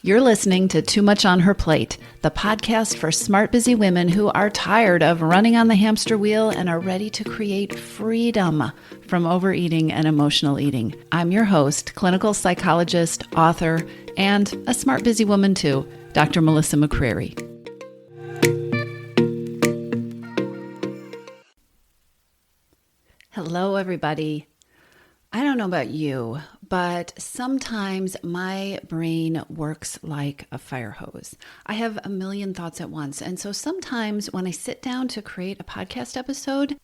You're listening to Too Much on Her Plate, the podcast for smart, busy women who are tired of running on the hamster wheel and are ready to create freedom from overeating and emotional eating. I'm your host, clinical psychologist, author, and a smart, busy woman too, Dr. Melissa McCreary. Hello, everybody. I don't know about you, but sometimes my brain works like a fire hose. I have a million thoughts at once. And so sometimes when I sit down to create a podcast episode,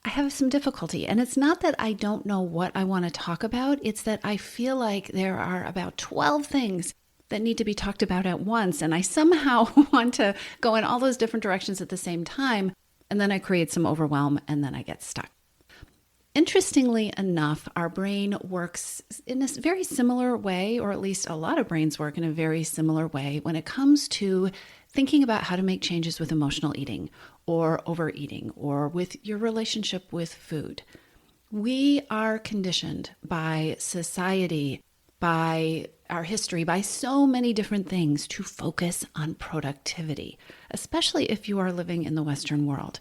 I have some difficulty. And it's not that I don't know what I want to talk about. It's that I feel like there are about 12 things that need to be talked about at once. And I somehow want to go in all those different directions at the same time. And then I create some overwhelm and then I get stuck. Interestingly enough, our brain works in a very similar way, or at least a lot of brains work in a very similar way when it comes to thinking about how to make changes with emotional eating or overeating or with your relationship with food. We are conditioned by society, by our history, by so many different things to focus on productivity, especially if you are living in the Western world.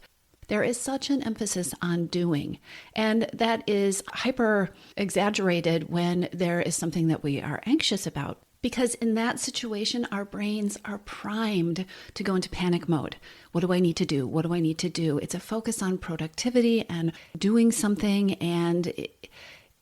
There is such an emphasis on doing, and that is hyper exaggerated when there is something that we are anxious about. Because in that situation, our brains are primed to go into panic mode. What do I need to do? What do I need to do? It's a focus on productivity and doing something, and it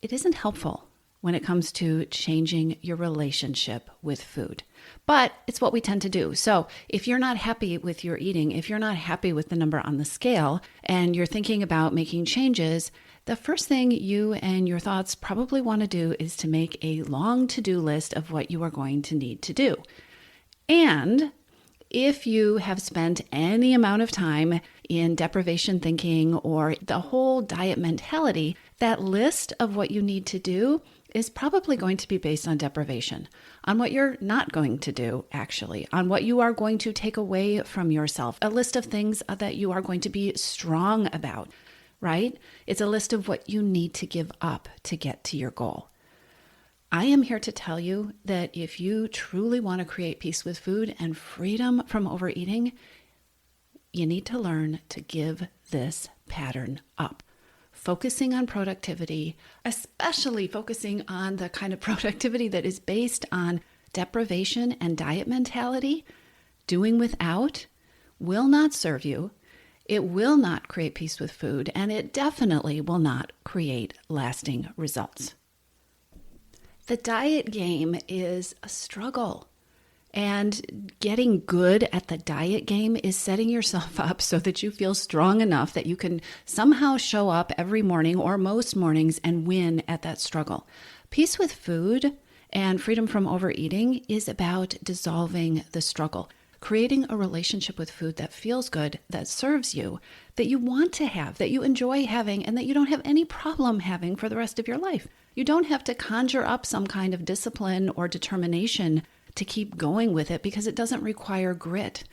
isn't helpful when it comes to changing your relationship with food. But it's what we tend to do. So if you're not happy with your eating, if you're not happy with the number on the scale, and you're thinking about making changes, the first thing you and your thoughts probably want to do is to make a long to-do list of what you are going to need to do. And if you have spent any amount of time in deprivation thinking or the whole diet mentality, that list of what you need to do is probably going to be based on deprivation, on what you're not going to do, actually, on what you are going to take away from yourself, a list of things that you are going to be strong about, right? It's a list of what you need to give up to get to your goal. I am here to tell you that if you truly want to create peace with food and freedom from overeating, you need to learn to give this pattern up. Focusing on productivity, especially focusing on the kind of productivity that is based on deprivation and diet mentality, doing without, will not serve you. It will not create peace with food, and it definitely will not create lasting results. The diet game is a struggle. And getting good at the diet game is setting yourself up so that you feel strong enough that you can somehow show up every morning or most mornings and win at that struggle. Peace with food and freedom from overeating is about dissolving the struggle, creating a relationship with food that feels good, that serves you, that you want to have, that you enjoy having, and that you don't have any problem having for the rest of your life. You don't have to conjure up some kind of discipline or determination to keep going with it because it doesn't require grit.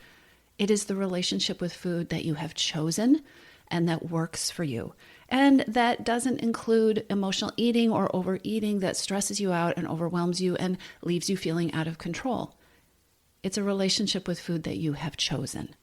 It is the relationship with food that you have chosen and that works for you. And that doesn't include emotional eating or overeating that stresses you out and overwhelms you and leaves you feeling out of control. It's a relationship with food that you have chosen.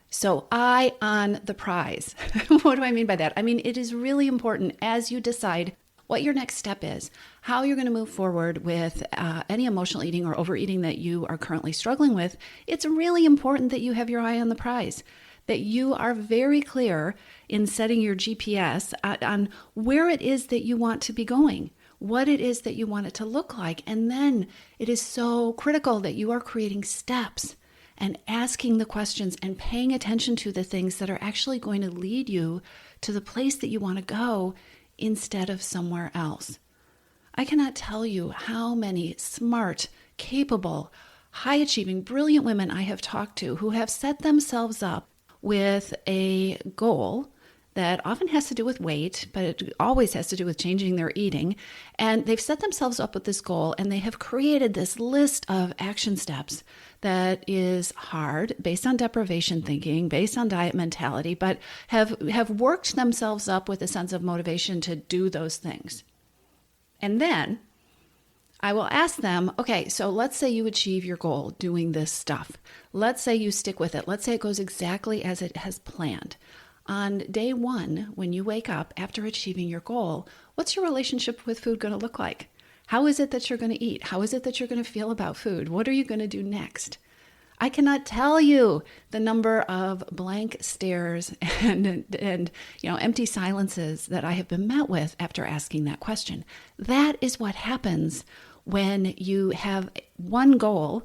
So eye on the prize. What do I mean by that? I mean, it is really important as you decide what your next step is, how you're going to move forward with any emotional eating or overeating that you are currently struggling with. It's really important that you have your eye on the prize, that you are very clear in setting your GPS on where it is that you want to be going, what it is that you want it to look like. And then it is so critical that you are creating steps and asking the questions and paying attention to the things that are actually going to lead you to the place that you want to go instead of somewhere else. I cannot tell you how many smart, capable, high-achieving, brilliant women I have talked to who have set themselves up with a goal that often has to do with weight, but it always has to do with changing their eating. And they've set themselves up with this goal, and they have created this list of action steps that is hard, based on deprivation thinking, based on diet mentality, but have worked themselves up with a sense of motivation to do those things. And then I will ask them, okay, so let's say you achieve your goal doing this stuff. Let's say you stick with it. Let's say it goes exactly as it has planned. On day one, when you wake up after achieving your goal, what's your relationship with food going to look like? How is it that you're going to eat? How is it that you're going to feel about food? What are you going to do next? I cannot tell you the number of blank stares and empty silences that I have been met with after asking that question. That is what happens when you have one goal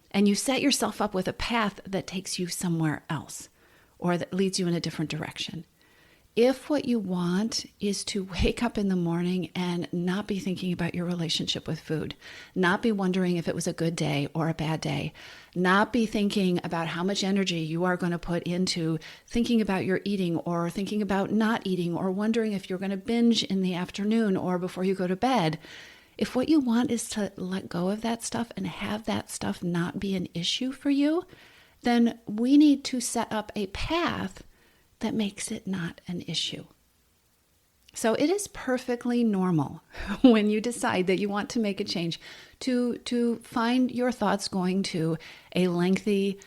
and you set yourself up with a path that takes you somewhere else or that leads you in a different direction. If what you want is to wake up in the morning and not be thinking about your relationship with food, not be wondering if it was a good day or a bad day, not be thinking about how much energy you are going to put into thinking about your eating or thinking about not eating or wondering if you're going to binge in the afternoon or before you go to bed, if what you want is to let go of that stuff and have that stuff not be an issue for you, then we need to set up a path that makes it not an issue. So it is perfectly normal when you decide that you want to make a change to find your thoughts going to a lengthy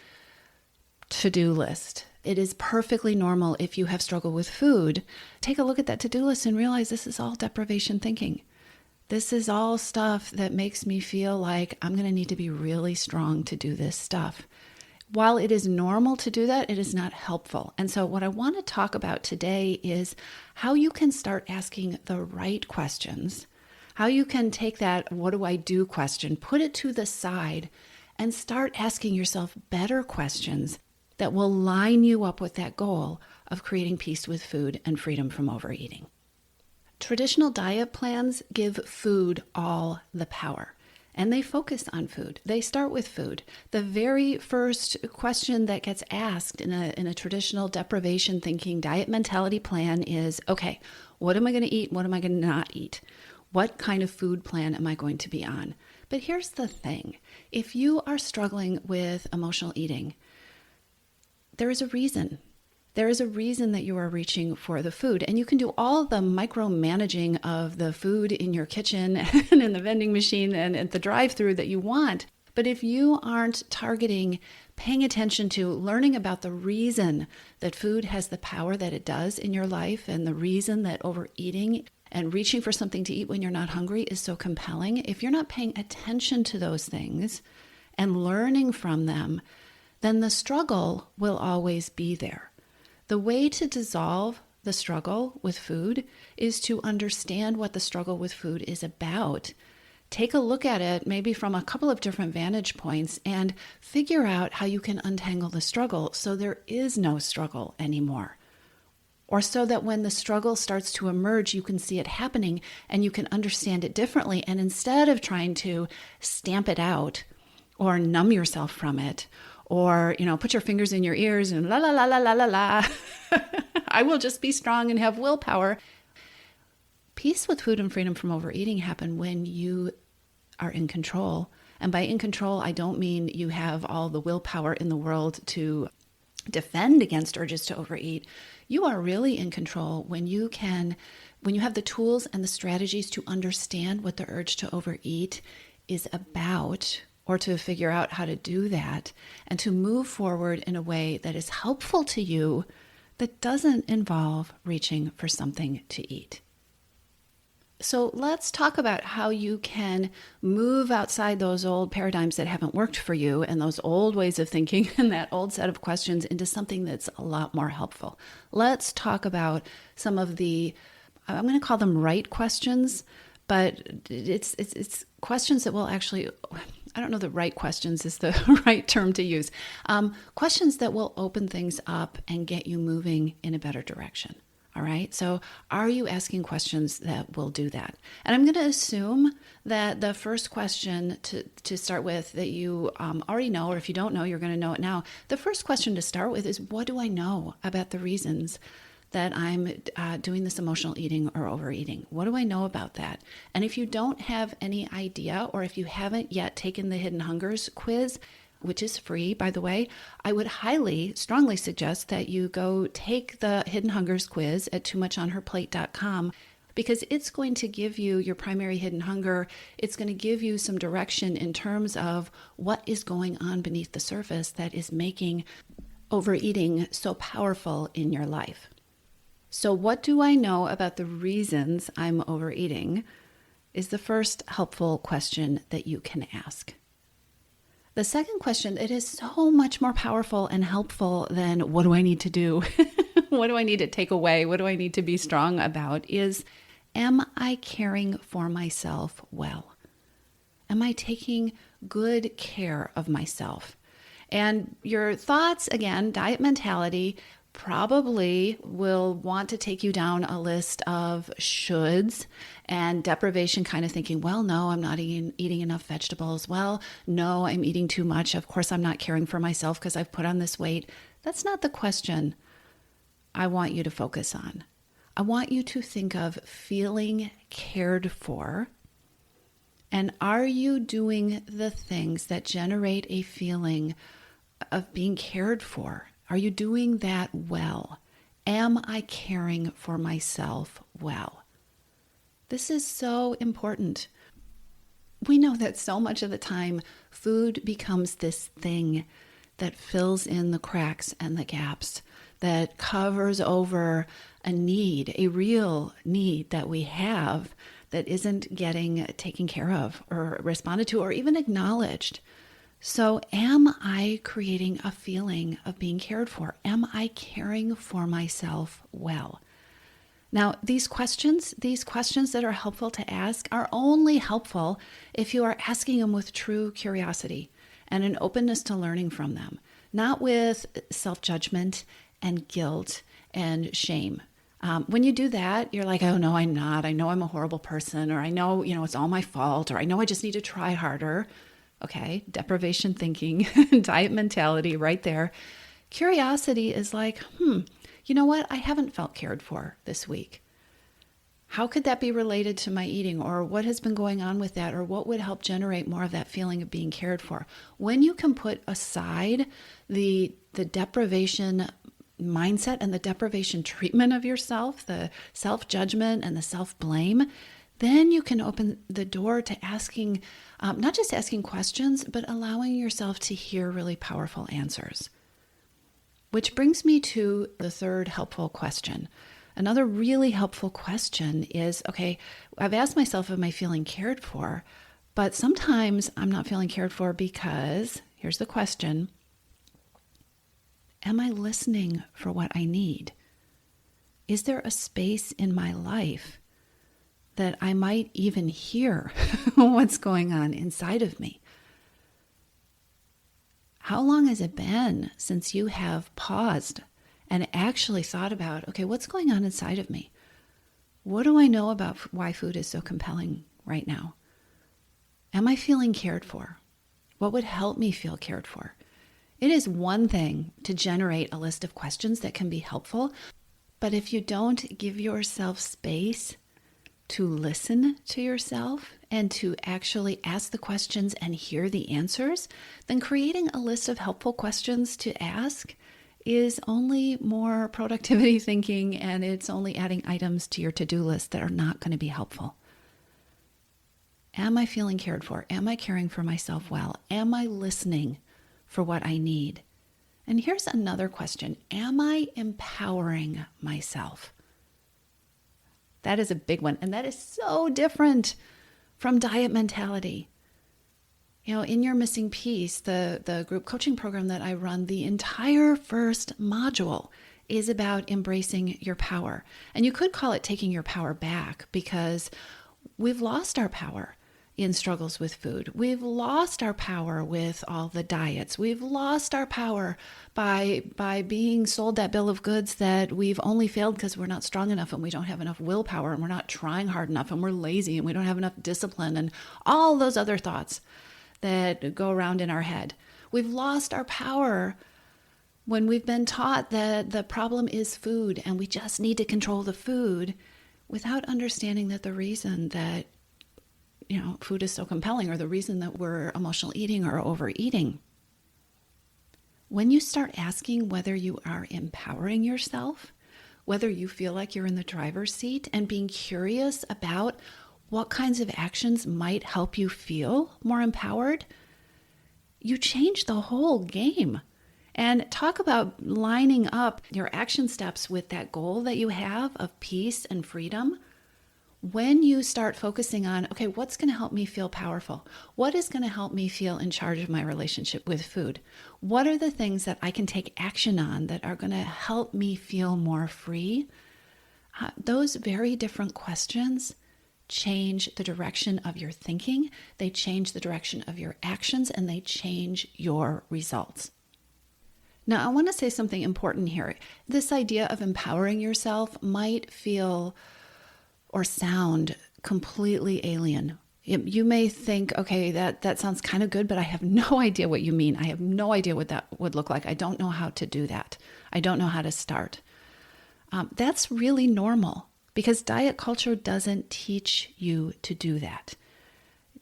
to-do list. It is perfectly normal if you have struggled with food. Take a look at that to-do list and realize this is all deprivation thinking. This is all stuff that makes me feel like I'm going to need to be really strong to do this stuff. While it is normal to do that, it is not helpful. And so what I want to talk about today is how you can start asking the right questions, how you can take that what do I do question, put it to the side, and start asking yourself better questions that will line you up with that goal of creating peace with food and freedom from overeating. Traditional diet plans give food all the power. And they focus on food. They start with food. The very first question that gets asked in a traditional deprivation thinking diet mentality plan is, okay, what am I going to eat? What am I going to not eat? What kind of food plan am I going to be on? But here's the thing. If you are struggling with emotional eating, there is a reason. There is a reason that you are reaching for the food, and you can do all the micromanaging of the food in your kitchen and in the vending machine and at the drive-thru that you want. But if you aren't targeting, paying attention to learning about the reason that food has the power that it does in your life and the reason that overeating and reaching for something to eat when you're not hungry is so compelling, if you're not paying attention to those things and learning from them, then the struggle will always be there. The way to dissolve the struggle with food is to understand what the struggle with food is about. Take a look at it maybe from a couple of different vantage points and figure out how you can untangle the struggle so there is no struggle anymore. Or so that when the struggle starts to emerge, you can see it happening and you can understand it differently. And instead of trying to stamp it out or numb yourself from it, or, put your fingers in your ears and la, la, la, la, la, la, la. I will just be strong and have willpower. Peace with food and freedom from overeating happen when you are in control. And by in control, I don't mean you have all the willpower in the world to defend against urges to overeat. You are really in control when you have the tools and the strategies to understand what the urge to overeat is about, or to figure out how to do that, and to move forward in a way that is helpful to you that doesn't involve reaching for something to eat. So let's talk about how you can move outside those old paradigms that haven't worked for you and those old ways of thinking and that old set of questions into something that's a lot more helpful. Let's talk about some of the, I'm going to call them right questions, but it's questions that will actually, I don't know the right questions is the right term to use. Questions that will open things up and get you moving in a better direction. All right. So are you asking questions that will do that? And I'm going to assume that the first question to start with that you already know, or if you don't know, you're going to know it now. The first question to start with is, what do I know about the reasons that I'm doing this emotional eating or overeating? What do I know about that? And if you don't have any idea, or if you haven't yet taken the Hidden Hungers quiz, which is free, by the way, I would strongly suggest that you go take the Hidden Hungers quiz at toomuchonherplate.com, because it's going to give you your primary hidden hunger. It's going to give you some direction in terms of what is going on beneath the surface that is making overeating so powerful in your life. So what do I know about the reasons I'm overeating is the first helpful question that you can ask. The second question that is so much more powerful and helpful than what do I need to do? What do I need to take away? What do I need to be strong about is, am I caring for myself well? Am I taking good care of myself? And your thoughts, again, diet mentality, probably will want to take you down a list of shoulds and deprivation kind of thinking, well, no, I'm not eating enough vegetables. Well, no, I'm eating too much. Of course, I'm not caring for myself because I've put on this weight. That's not the question I want you to focus on. I want you to think of feeling cared for. And are you doing the things that generate a feeling of being cared for? Are you doing that well? Am I caring for myself well? This is so important. We know that so much of the time, food becomes this thing that fills in the cracks and the gaps, that covers over a need, a real need that we have that isn't getting taken care of or responded to or even acknowledged. So am I creating a feeling of being cared for? Am I caring for myself well? Now, these questions that are helpful to ask are only helpful if you are asking them with true curiosity and an openness to learning from them, not with self-judgment and guilt and shame. When you do that, you're like, oh, no, I'm not. I know I'm a horrible person, or I know, it's all my fault, or I know I just need to try harder. Okay, deprivation thinking, diet mentality right there. Curiosity is like, you know what? I haven't felt cared for this week. How could that be related to my eating, or what has been going on with that, or what would help generate more of that feeling of being cared for? When you can put aside the deprivation mindset and the deprivation treatment of yourself, the self-judgment and the self-blame, then you can open the door to asking, not just asking questions, but allowing yourself to hear really powerful answers. Which brings me to the third helpful question. Another really helpful question is, okay, I've asked myself, am I feeling cared for? But sometimes I'm not feeling cared for because, here's the question, am I listening for what I need? Is there a space in my life that I might even hear what's going on inside of me? How long has it been since you have paused and actually thought about, okay, what's going on inside of me? What do I know about why food is so compelling right now? Am I feeling cared for? What would help me feel cared for? It is one thing to generate a list of questions that can be helpful, but if you don't give yourself space to listen to yourself and to actually ask the questions and hear the answers, then creating a list of helpful questions to ask is only more productivity thinking, and it's only adding items to your to-do list that are not going to be helpful. Am I feeling cared for? Am I caring for myself well? Am I listening for what I need? And here's another question. Am I empowering myself? That is a big one. And that is so different from diet mentality. In your missing piece, the group coaching program that I run, the entire first module is about embracing your power. And you could call it taking your power back, because we've lost our power in struggles with food. We've lost our power with all the diets. We've lost our power by being sold that bill of goods that we've only failed because we're not strong enough and we don't have enough willpower and we're not trying hard enough and we're lazy and we don't have enough discipline and all those other thoughts that go around in our head. We've lost our power when we've been taught that the problem is food and we just need to control the food, without understanding that the reason that food is so compelling, or the reason that we're emotional eating or overeating. When you start asking whether you are empowering yourself, whether you feel like you're in the driver's seat, and being curious about what kinds of actions might help you feel more empowered, you change the whole game. And talk about lining up your action steps with that goal that you have of peace and freedom. When you start focusing on, okay, what's going to help me feel powerful? What is going to help me feel in charge of my relationship with food? What are the things that I can take action on that are going to help me feel more free? Those very different questions change the direction of your thinking, they change the direction of your actions, and they change your results. Now, I want to say something important here. This idea of empowering yourself might feel or sound completely alien. You may think, okay, that sounds kind of good, but I have no idea what you mean. I have no idea what that would look like. I don't know how to do that. I don't know how to start. That's really normal because diet culture doesn't teach you to do that.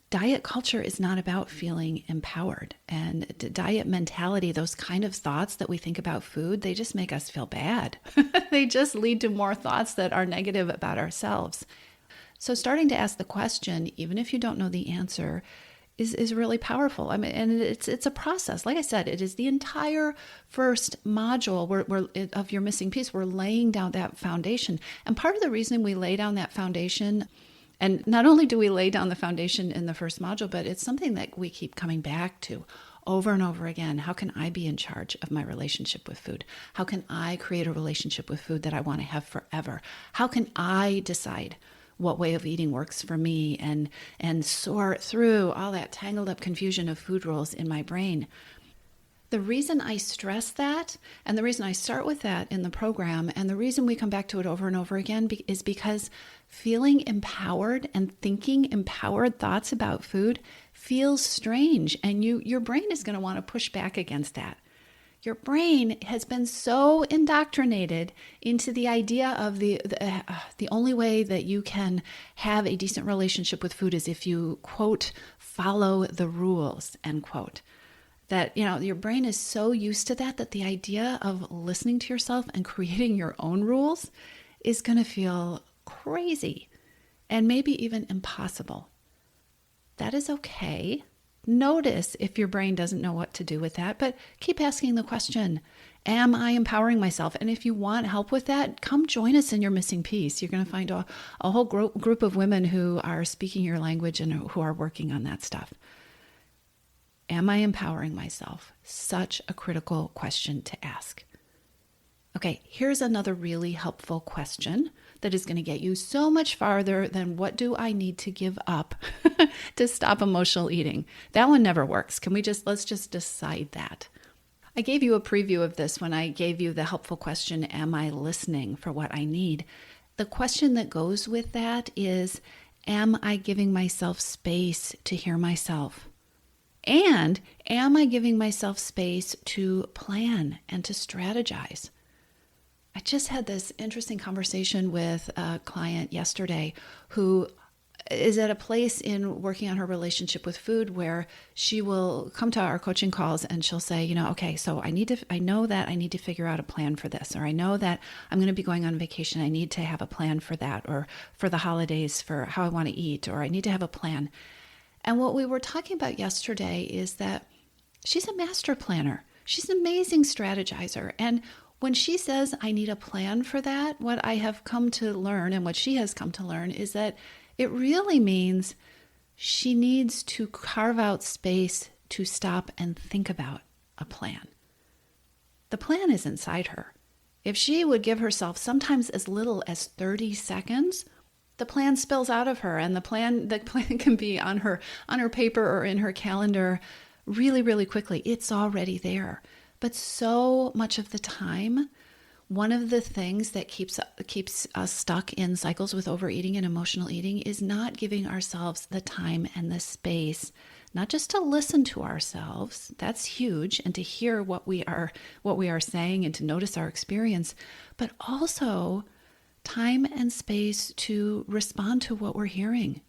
Diet culture is not about feeling empowered. And diet mentality, those kind of thoughts that we think about food, they just make us feel bad. They just lead to more thoughts that are negative about ourselves. So starting to ask the question, even if you don't know the answer, is really powerful. I mean, and it's a process. Like I said, it is the entire first module of your missing piece. We're laying down that foundation. And part of the reason we lay down that foundation, and not only do we lay down the foundation in the first module, but it's something that we keep coming back to over and over again. How can I be in charge of my relationship with food? How can I create a relationship with food that I want to have forever? How can I decide what way of eating works for me and sort through all that tangled up confusion of food rules in my brain? The reason I stress that, and the reason I start with that in the program, and the reason we come back to it over and over again is because feeling empowered and thinking empowered thoughts about food feels strange, and your brain is going to want to push back against that. Your brain has been so indoctrinated into the idea of the only way that you can have a decent relationship with food is if you, quote, follow the rules, end quote. That, your brain is so used to that the idea of listening to yourself and creating your own rules is going to feel crazy and maybe even impossible. That is okay. Notice if your brain doesn't know what to do with that, but keep asking the question, am I empowering myself? And if you want help with that, come join us in your missing piece. You're going to find a whole group of women who are speaking your language and who are working on that stuff. Am I empowering myself? Such a critical question to ask. Okay, here's another really helpful question that is going to get you so much farther than what do I need to give up to stop emotional eating? That one never works. Let's just decide that. I gave you a preview of this when I gave you the helpful question, am I listening for what I need? The question that goes with that is, am I giving myself space to hear myself? And am I giving myself space to plan and to strategize? I just had this interesting conversation with a client yesterday who is at a place in working on her relationship with food where she will come to our coaching calls and she'll say, okay, so I know that I need to figure out a plan for this, or I know that I'm going to be going on vacation. I need to have a plan for that, or for the holidays, for how I want to eat, or I need to have a plan. And what we were talking about yesterday is that she's a master planner. She's an amazing strategizer. And when she says, I need a plan for that, what I have come to learn and what she has come to learn is that it really means she needs to carve out space to stop and think about a plan. The plan is inside her. If she would give herself sometimes as little as 30 seconds, the plan spills out of her, and the plan can be on her paper or in her calendar really, really quickly. It's already there. But so much of the time, one of the things that keeps us stuck in cycles with overeating and emotional eating is not giving ourselves the time and the space, not just to listen to ourselves. That's huge, and to hear what we are saying and to notice our experience, but also time and space to respond to what we're hearing,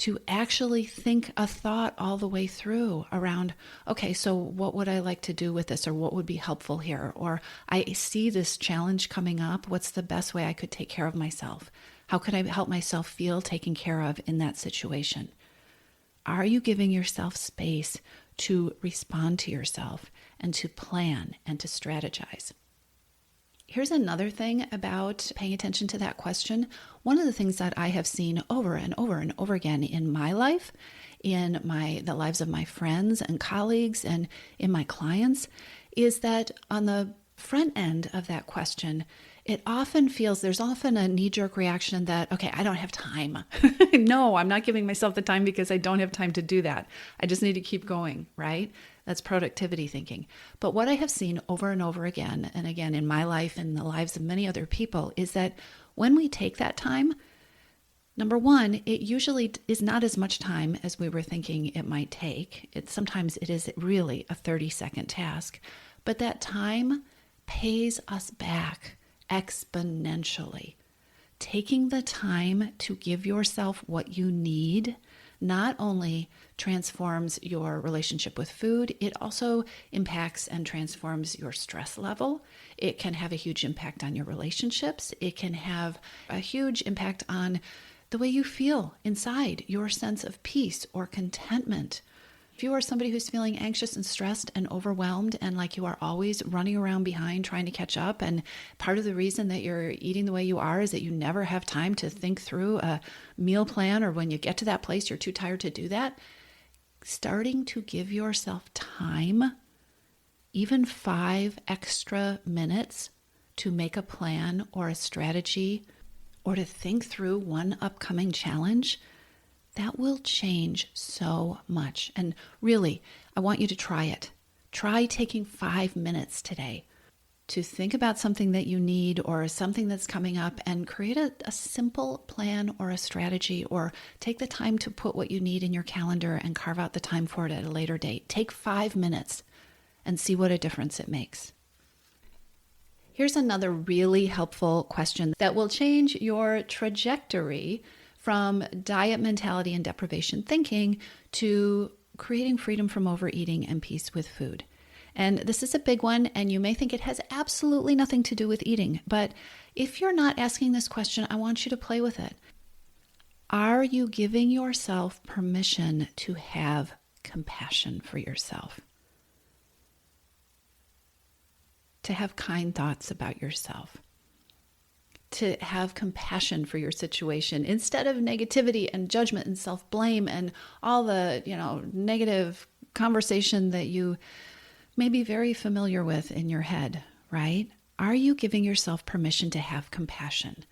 to actually think a thought all the way through around, okay, so what would I like to do with this? Or what would be helpful here? Or I see this challenge coming up. What's the best way I could take care of myself? How could I help myself feel taken care of in that situation? Are you giving yourself space to respond to yourself and to plan and to strategize? Here's another thing about paying attention to that question. One of the things that I have seen over and over and over again in my life, in the lives of my friends and colleagues and in my clients, is that on the front end of that question, there's often a knee-jerk reaction that, okay, I don't have time. No, I'm not giving myself the time because I don't have time to do that. I just need to keep going, right? That's productivity thinking. But what I have seen over and over again, and again in my life and the lives of many other people, is that when we take that time, number one, it usually is not as much time as we were thinking it might take. Sometimes it is really a 30-second task, but that time pays us back exponentially. Taking the time to give yourself what you need not only transforms your relationship with food, it also impacts and transforms your stress level. It can have a huge impact on your relationships. It can have a huge impact on the way you feel inside, your sense of peace or contentment. If you are somebody who's feeling anxious and stressed and overwhelmed and like you are always running around behind trying to catch up, and part of the reason that you're eating the way you are is that you never have time to think through a meal plan, or when you get to that place, you're too tired to do that, starting to give yourself time, even 5 extra minutes to make a plan or a strategy or to think through one upcoming challenge, that will change so much. And really, I want you to try it. Try taking 5 minutes today to think about something that you need or something that's coming up, and create a simple plan or a strategy, or take the time to put what you need in your calendar and carve out the time for it at a later date. Take 5 minutes and see what a difference it makes. Here's another really helpful question that will change your trajectory from diet mentality and deprivation thinking to creating freedom from overeating and peace with food. And this is a big one, and you may think it has absolutely nothing to do with eating. But if you're not asking this question, I want you to play with it. Are you giving yourself permission to have compassion for yourself? To have kind thoughts about yourself? To have compassion for your situation instead of negativity and judgment and self-blame and all the, negative conversation that you may be very familiar with in your head, right? Are you giving yourself permission to have compassion?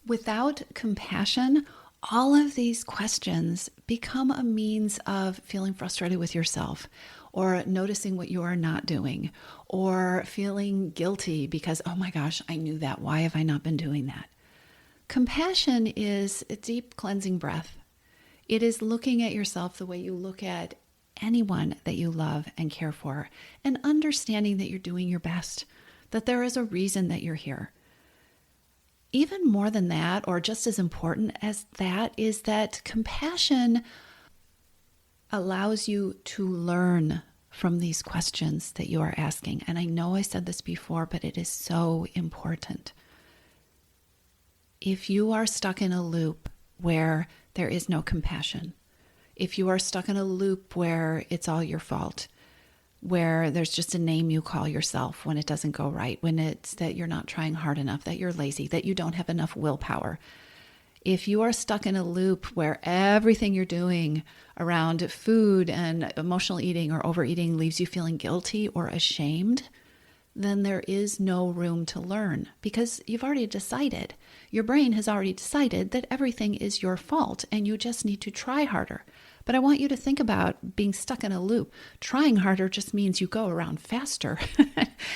Without compassion, all of these questions become a means of feeling frustrated with yourself, or noticing what you are not doing, or feeling guilty because, oh my gosh, I knew that. Why have I not been doing that? Compassion is a deep cleansing breath. It is looking at yourself the way you look at anyone that you love and care for, and understanding that you're doing your best, that there is a reason that you're here. Even more than that, or just as important as that, is that compassion allows you to learn from these questions that you are asking. And I know I said this before, but it is so important. If you are stuck in a loop where there is no compassion, if you are stuck in a loop where it's all your fault, where there's just a name you call yourself when it doesn't go right, when it's that you're not trying hard enough, that you're lazy, that you don't have enough willpower, if you are stuck in a loop where everything you're doing around food and emotional eating or overeating leaves you feeling guilty or ashamed, then there is no room to learn, because you've already decided, your brain has already decided that everything is your fault and you just need to try harder. But I want you to think about being stuck in a loop. Trying harder just means you go around faster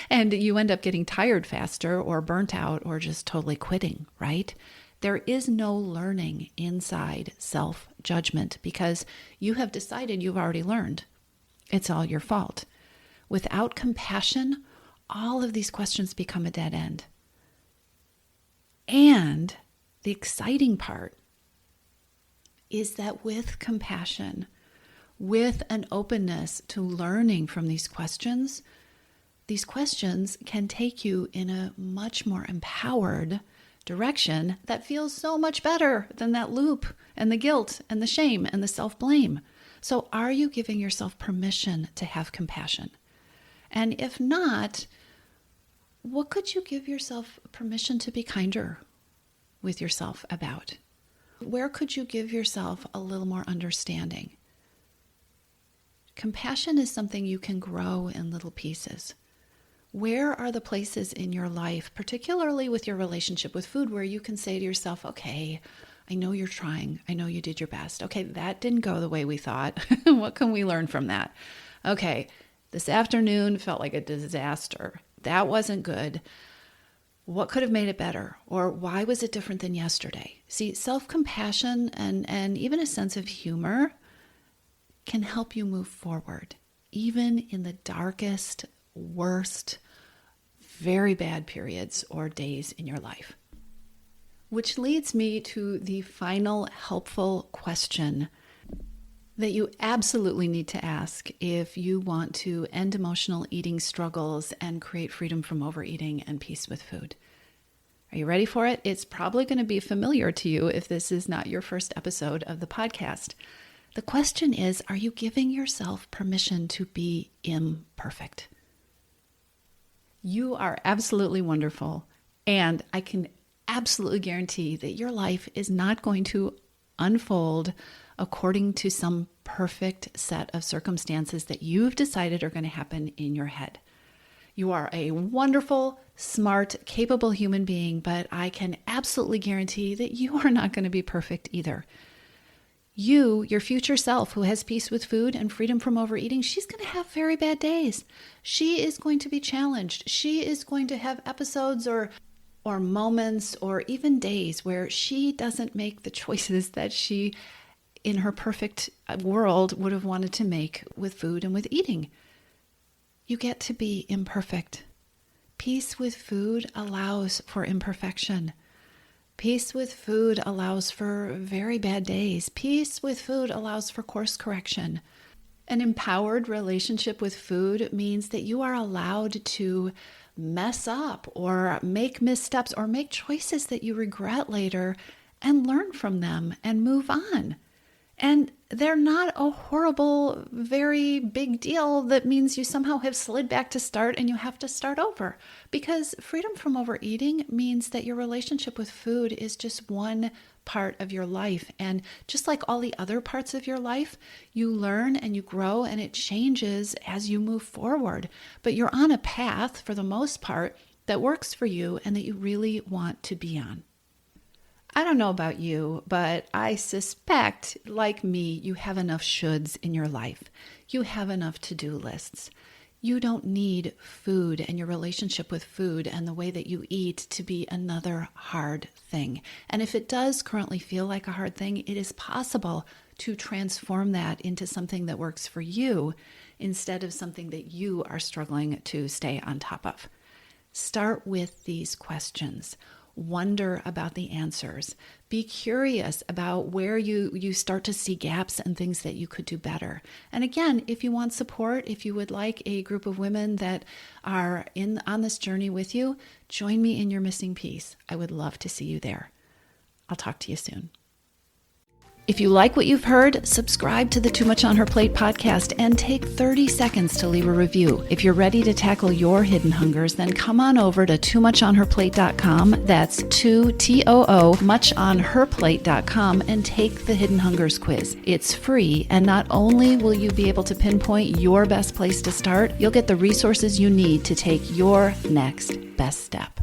and you end up getting tired faster or burnt out or just totally quitting, right? There is no learning inside self-judgment, because you have decided you've already learned. It's all your fault. Without compassion, all of these questions become a dead end. And the exciting part is that with compassion, with an openness to learning from these questions can take you in a much more empowered direction that feels so much better than that loop and the guilt and the shame and the self-blame. So are you giving yourself permission to have compassion? And if not, what could you give yourself permission to be kinder with yourself about? Where could you give yourself a little more understanding? Compassion is something you can grow in little pieces. Where are the places in your life, particularly with your relationship with food, where you can say to yourself, okay, I know you're trying. I know you did your best. Okay, that didn't go the way we thought. What can we learn from that? Okay, this afternoon felt like a disaster. That wasn't good. What could have made it better? Or why was it different than yesterday? See, self-compassion and even a sense of humor can help you move forward, even in the darkest, worst, very bad periods or days in your life. Which leads me to the final helpful question that you absolutely need to ask if you want to end emotional eating struggles and create freedom from overeating and peace with food. Are you ready for it? It's probably going to be familiar to you if this is not your first episode of the podcast. The question is, are you giving yourself permission to be imperfect? You are absolutely wonderful, and I can absolutely guarantee that your life is not going to unfold according to some perfect set of circumstances that you've decided are going to happen in your head. You are a wonderful, smart, capable human being, but I can absolutely guarantee that you are not going to be perfect either. You, your future self who has peace with food and freedom from overeating, she's going to have very bad days. She is going to be challenged. She is going to have episodes or moments or even days where she doesn't make the choices that she, in her perfect world, would have wanted to make with food and with eating. You get to be imperfect. Peace with food allows for imperfection. Peace with food allows for very bad days. Peace with food allows for course correction. An empowered relationship with food means that you are allowed to mess up or make missteps or make choices that you regret later and learn from them and move on. And they're not a horrible, very big deal that means you somehow have slid back to start and you have to start over. Because freedom from overeating means that your relationship with food is just one part of your life. And just like all the other parts of your life, you learn and you grow and it changes as you move forward. But you're on a path, for the most part, that works for you and that you really want to be on. I don't know about you, but I suspect, like me, you have enough shoulds in your life. You have enough to-do lists. You don't need food and your relationship with food and the way that you eat to be another hard thing. And if it does currently feel like a hard thing, it is possible to transform that into something that works for you instead of something that you are struggling to stay on top of. Start with these questions. Wonder about the answers. Be curious about where you start to see gaps and things that you could do better. And again, if you want support, if you would like a group of women that are on this journey with you, join me in your missing piece. I would love to see you there. I'll talk to you soon. If you like what you've heard, subscribe to the Too Much on Her Plate podcast and take 30 seconds to leave a review. If you're ready to tackle your hidden hungers, then come on over to toomuchonherplate.com. That's 2TOO muchonherplate.com and take the Hidden Hungers quiz. It's free, and not only will you be able to pinpoint your best place to start, you'll get the resources you need to take your next best step.